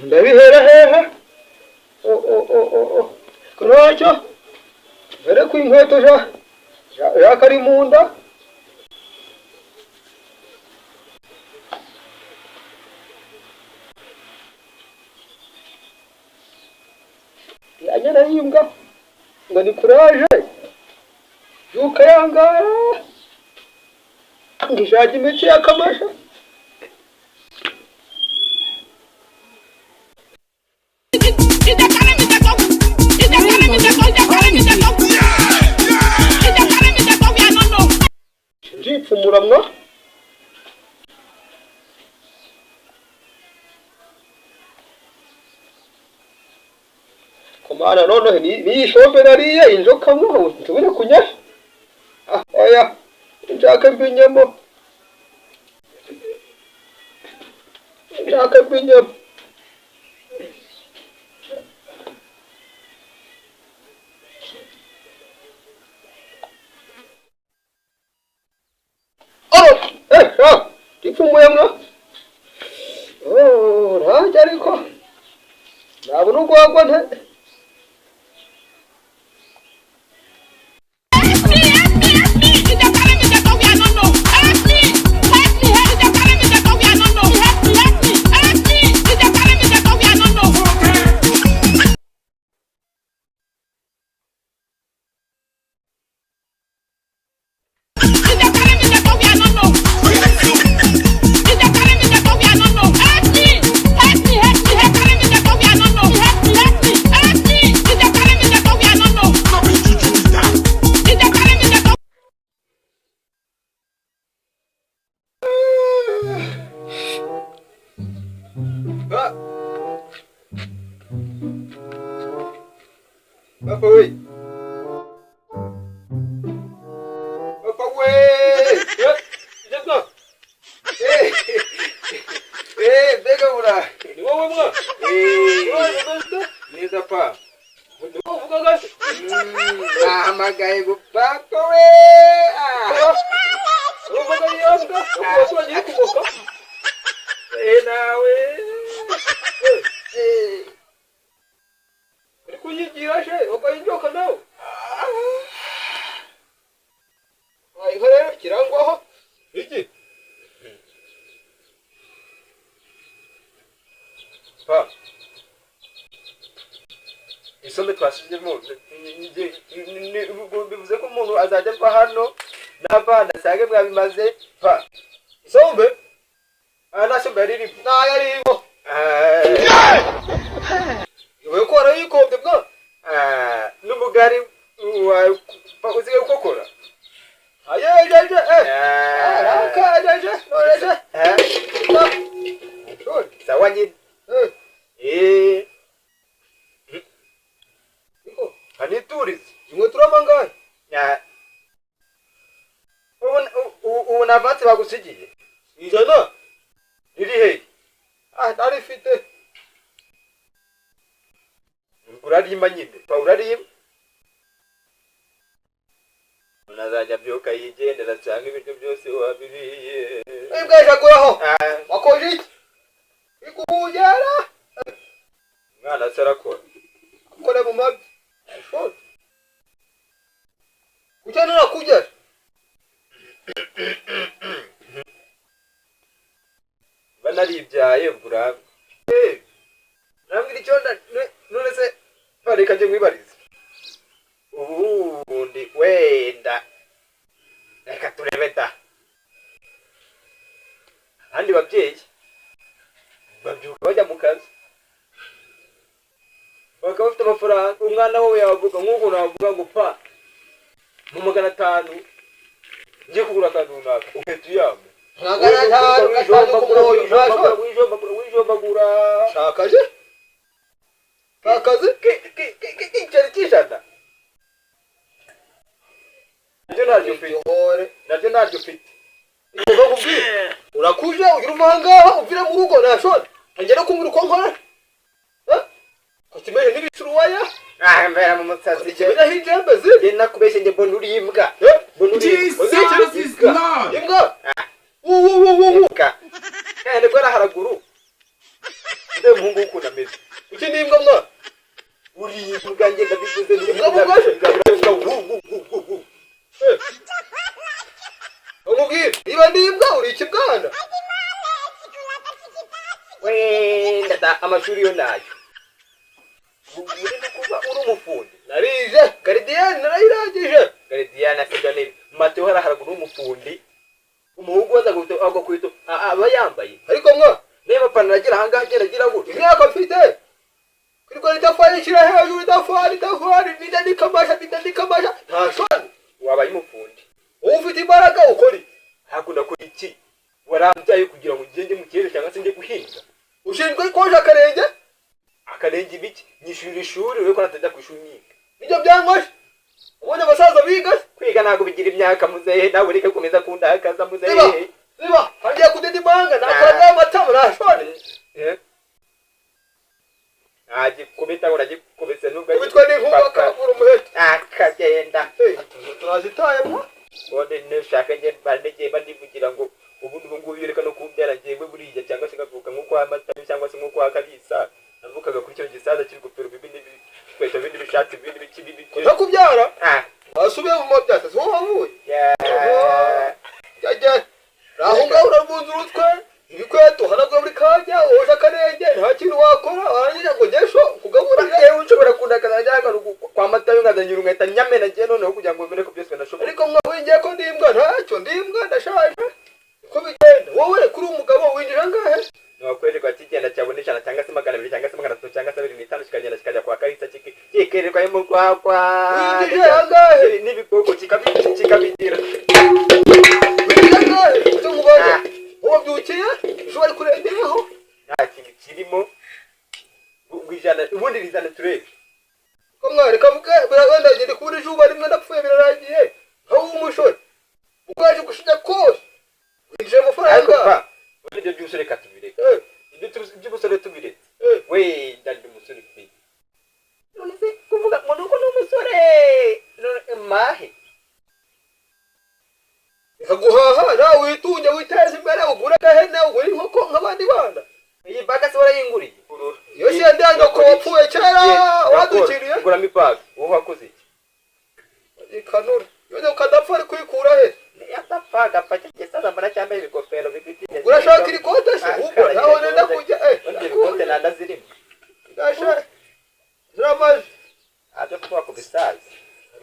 ndabihera hehe kuracyo bere ku inkweto ja kari munda yanyana yimbwa ngo ni kuraje yuka yangara ngishaje imiti yakamasha njipfumuramwa komana none ni shombe nariye inzoka mwo tubone kunyasha oya nshaka mbinyemo tipfumuyemwo ranje ariko nabona ugwagwa nte Papa oui. Papa oui. Jabna. Bega ura. Ni wowe mwa. Neza pa. Uvuga gase. Nahamagaye go papa we. Uvuga yonga. Uvuga ni kuboka. Nawe. Kuyigira she ukayinjoka nawe ayikore kirangwaho iki pa isome twashyizemo bivuze ko umuntu azajya pa hano n'abana sange mwabimaze pa isombe nasombe yarimo nayarimo Wewe ko arayikobye bwa n'umugari wa uziye gukora ayejeje arakajeje noreje sawa nyine niko aniturize imwe turamangaye ubu navatse bagusigiye ijana riri he narifite urarima nyine urarima unazajya byuka yigendera cyangwa ibiryo byose wabiriye ibwajaguraho wakoje iki ikubujyara mwana sarakora akore mu mabi ashot ujyana nakujya banaribyaye buraba nambwira icyo none se bareka nje mwibarize ubundi wenda reka turebeta abandi babyeyi babyuka bajya mu kazi bakaba bafite amafaranga umwana we yavuga nk'uko navuga ngo pa mu 500 ngiye kugura akantu runaka uhita uyamwe wijomba shakaje akazi k'iceri cy'ijana nabyo ntaryo ufite urakuje ugira umuhangaha uvire mu rugo nashone ngera kumbura uko nkora kutimeye n'ibisuruwaya mbera mu mutsazi kimenya hijembe ziri nakubeshye nge mbona uri imbwa imbwa kandi ko haraguru muhungu ukunda meze iki ndimbwa mwa uri imbwa nge ndabivuze ni imbwa mugaje umubwire niba ndimbwa uri ikibwana ndata amashuri yo nayo uri kuba uri umufundi narije Gardien narayirangije Gardien asidane Mateo haraharagu n'umufundi umuhungu waza guto agwa kwito aba yambaye ariko mwa neba panaragira hanga ageragira gute imyaka mfite kiriko litafari kira hejuru litafari bidandikamasha ntashoni wabaye umufundi ufite imbaraga ukori hakunda kuri iki warambyaye kugira ngo ugende mu kirere cyangwa se nde guhinga ushinzwe koje akarenge ibiki nyishuri ishuri we ko natajya kwishumika nibyo byangwaje ubone abasaza biga kwiga nago bigira imyaka muzehe nawe reka komeza kundakaza muzehe ziba hagiye kudedi banga nakora amatama nashone aje kubita uraje kubese nubwo bitwa ni nkuba kavura umuhete akagenda turazitaye mwa bode neshaka nge bandege bandivugira ngo ubundi ngo bireka no kubyara ngewe buriya cyangwa se gavuka nkuko amata cyangwa se nkuko akabisa navukaga kuri cyo gisaza kiri gupera bibindi kweta bindi bishati bindi bikibi no kubyara asubiye mu mobyata so wavuye yaje rahunga urabunza urutwe ibikweto hanabwo buri kanya oje akarenge nta kintu wakora warangira ngo ngesho kugaburira yewe ushobora kundakaza njyaga kwa mata ngazanyira umweta nyamena je noneho kugira ngo mbere ko byose ndashobora ariko mwa wingiye ko ndimbwa ntacyo ndimbwa ndashaje ko bigenda wowe kuri umugabo winjira ngahe wakwereka kigenda cyabonesha cyangwa se 200 cyangwa se 300 cyangwa se 25 kikagenda kikajya kwa karisa kikererwa yo mu kwakwa winjije hangahe n'ibikoko kikabigira winjije cyo mubaza uwo byukiye ushobora kurengeraho nta kintu kirimo ugwijana ubundi rizana turebe ko mwareka muke biragenda ngende kubura ijuba rimwe ndapfuye birarangiye aho umushore ukaje gushija kose winjije amafaranga ibyo byose reka tubireke ibyo busore tubireke we ndandi musore pe none se kuvuga ngo nuko n'umusore mahe ikaguhaha nawe witunge witeze imbere ugura gahene ugura inkoko nk'abandi bana iyi baga se warayinguriye yose yandanga ko wapfuye cyera wadukiriye gura mipaga wowe wakoze iki ikanura yone ukadapfa ari kwikura he yatapaga pake gisaza mbana cyambaye ibigofero bigiti urashaka irikote se ubwo naho nenda kujya irikote nanda zirimo gasha ziramaje aje kwa kubisaza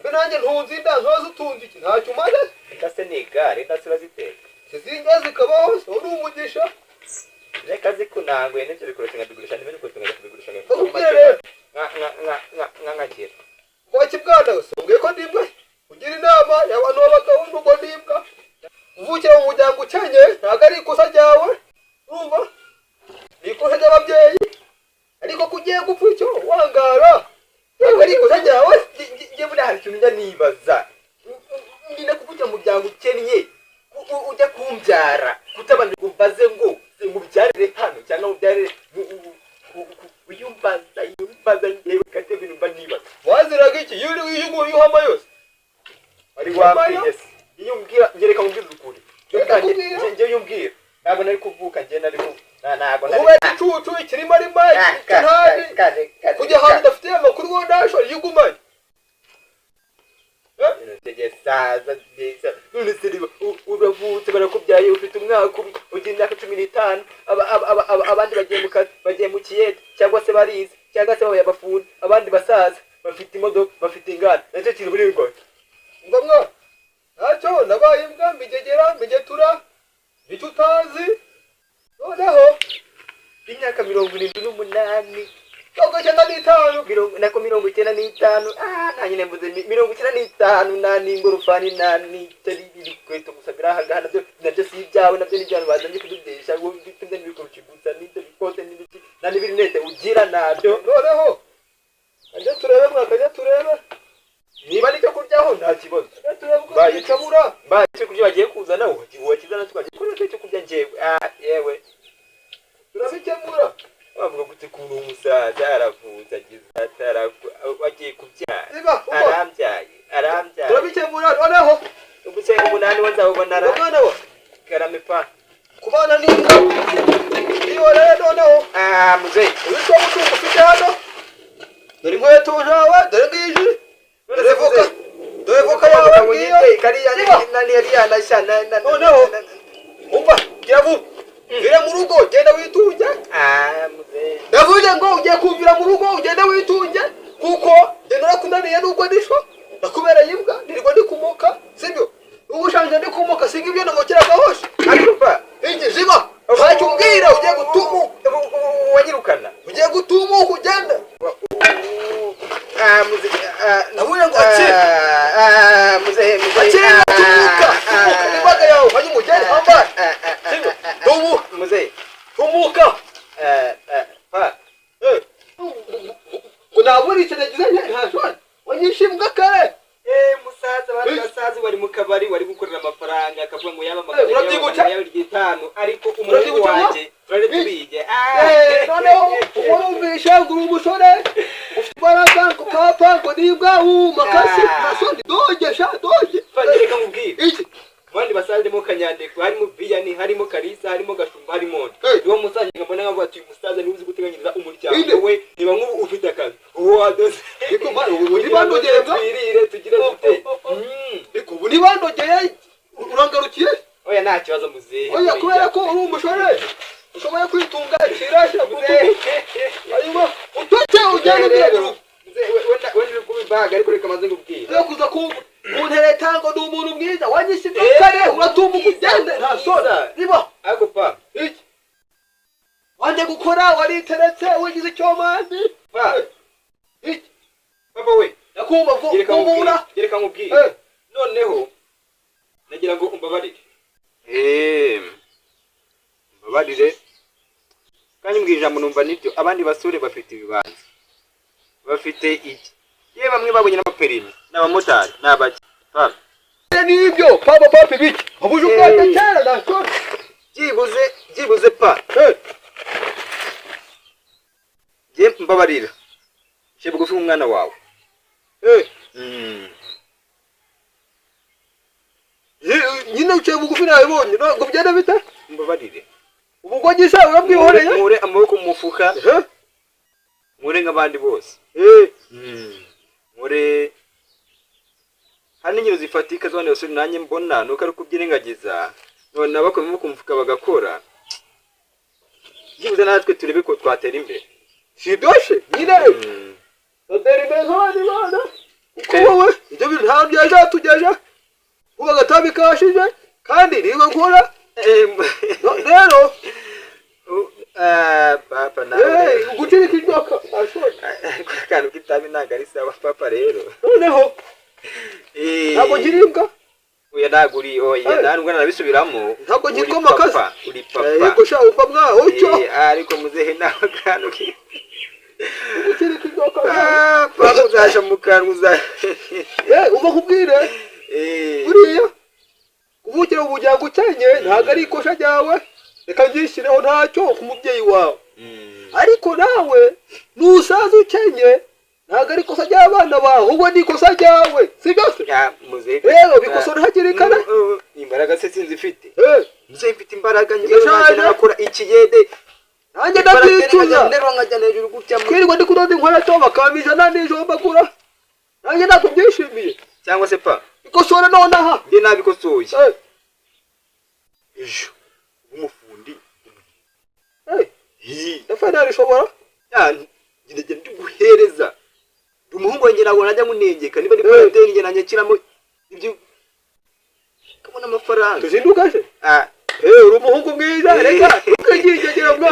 benanje ntunzinda ntozo utunzi iki ntacyo umaze ndase nigare ndasura ziteka zizinga zikabaho so n'umugisha reka zikunangwe n'ibyo bikoresho ngabigurisha nibe bikoresho ngabigurisha nkagira kwa kibwana usonge ko ndimbwa ugira inama y'abantu b'abagabo n'ubwo ndimbwa uvukira mu muryango ukenye ntabwo ari ikosa ryawe urumva ni ikosa ry'ababyeyi ariko kugiye gupfa icyo wangara ntabwo ari ikosa ryawe njye buriya hari ikintu njya nibaza ngine kuvukira mu muryango ukennye ujya kumbyara kutabanje kumbaze ngo mubyarire hano cyangwa mubyarire uyumbaza ngewe kate bintu mba nibaza waziraga iki iyo uhama yose ari wambwiye se iyo umbwira ngereka mubwiza ukuri njye yumbwira ntabwo nari kuvuka njye nari ntabwo nari ube icucu ikirimo ari mayi cyane kujya hantu udafitiye amakuru wo ndasho yigumanye saza neza none se uravutse barakubyaye ufite umwaka ugira imyaka 15 abandi bagiye mu kiyede cyangwa se barize cyangwa se babaye abafundi abandi basaza bafite imodoka bafite inganda nacyo kiri muri ngo ngomwa ntacyo nabaye imbwa mbigegera mbigetura icyo utazi noneho imyaka 78 nako 95 nta nyine mbuze 95 nani ingorofani nani tari bikweto musabira hagana nabyo si ibyawe nabyo ni byano bazanye kududesha ngo bitumye n'ibikorukibuza n'ibyo bikoze n'ibiki nani biri nete ugira nabyo noneho ajya turebe mwakajya turebe niba nicyo kuryaho nta kibazo baye cyabura baye cyo kurya bagiye kuzana uwo kizana twagiye kuri cyo kurya njewe yewe turabikemura bavuga gute kuntu umusaza aravuza agize wagiye kubyara arambyaye turabikemura noneho ubuse umunani wazabona mwana wa karame pa kubana n'imbwa iyo rero noneho muzehe ubitwa mutungo ufite hano dore inkweto zawe dore ngiji dore voka yawe ngiyo kariya nani yari na noneho umva kiravu vira mu rugo genda witunge muzehe yavuze ngo ugiye kumvira mu rugo ugenda witunge kuko genda nakunaniye nuko ndisho nakubereye imbwa nirwa ndikumoka sibyo ubushanje ndikumoka singa ibyo namokeraga hose ariko pa inge ziba ntacyo umbwira ugiye gutumu wanyirukana ugiye gutumu kugenda muzehe nabuye ngo muzehe tumuka nibaga yawe hanyuma umugeni hamba sibyo tumu muzehe tumuka pa unaburi cyeregize ntashobora wanyishimbwa kare musaza basaza bari mu kabari wari gukorera amafaranga akavuga ngo yaba magana yawe ryitanu ariko umuntu wanje turare tubije noneho umurumvisha ngo umusore ufite baraga ko papa ngo nibwa makasi nasoni doge fanyereka mubwire iki bandi basaze mu kanyandeko harimo biyani harimo karisa harimo gashumba harimo niwo musanye ngabona ngavuga ati umusaza niwe uzi guteganyiriza umuryango we niba nk'ubu ufite akazi wadoze iko mara ubu ni bandogenga twirire tugira dute iko ubu ni bandogeye urangarukiye oya nta kibazo muzehe oya kubera ko uri umushore ushoboye kwitunga kirasha muzehe ayiwa utote ujyane rero wenda kubibaga ariko reka maze ngubwira yo kuza kuntereta ngo ndi umuntu mwiza wanyishimye kare uratumbuka ugende nta soda niba ariko pa iki wanje gukora wariteretse wigize icyomanzi pa iki papa we nakumva kumbura yereka ngubwire noneho nagira ngo umbabarire mbabarire kandi mbwira numva nibyo abandi basore bafite ibibanza bafite iki ye bamwe babonye n'amaperimi n'abamotari n'abaki papa nibyo papa biki ubuje ubwate cyane nakora jibuze pa je mbabarira shebe gufi umwana wawe nyine uciye bugufi nabibonye ngo byenda bita mbabarire ubu ngo gisa urabwihoreye mure amaboko mu mufuka mure nk'abandi bose mure hani nyiro zifatika zone yose nanjye mbona nuko ari kubyirengagiza none abakomeye ku mufuka bagakora yibuze natwe turebe ko twatera imbere sidoshe nyine doteri bezoni bana wowe ibyo bintu nta byaje tugeje uba gatabikashije kandi niba nkora rero papa nawe ugukirika inzoka kandi ukitabi nagarisa papa rero noneho ntabwo ngiribwa oya naguri oya ntabwo nabisubiramo ntabwo ngirwa makasi uri papa yego sha upfa mwaho cyo ariko muzehe nawe kandi ugukirika inzoka papa uzaje mu kanwa uba kubwire buriya kuvukira ubujyango ukenye ntabwo ari ikosha ryawe reka ngishireho ntacyo ku mubyeyi wawe ariko nawe nusaza ukenye ntabwo ari ikosa ry'abana bawe ubwo ni ikosa ryawe si byose rero bikosora hakiri kare imbaraga se sinzi ifite muzehe mfite imbaraga ngewe nanjye nakora ikiyede nanjye ndabyicuza twirirwa ndi kudoda inkweto bakamijana nijoro bagura nanjye ntabwo byishimiye cyangwa se pa ikosora nonaha njye nabikosoye ejo umufundi ndafana rishobora ngende ndiguhereza umuhungu wanjye nabwo najya munengeka niba ndi kwatera nge nanjye kiramo ibyo kabona amafaranga tuzinduka se uri umuhungu mwiza reka ukigegera mwa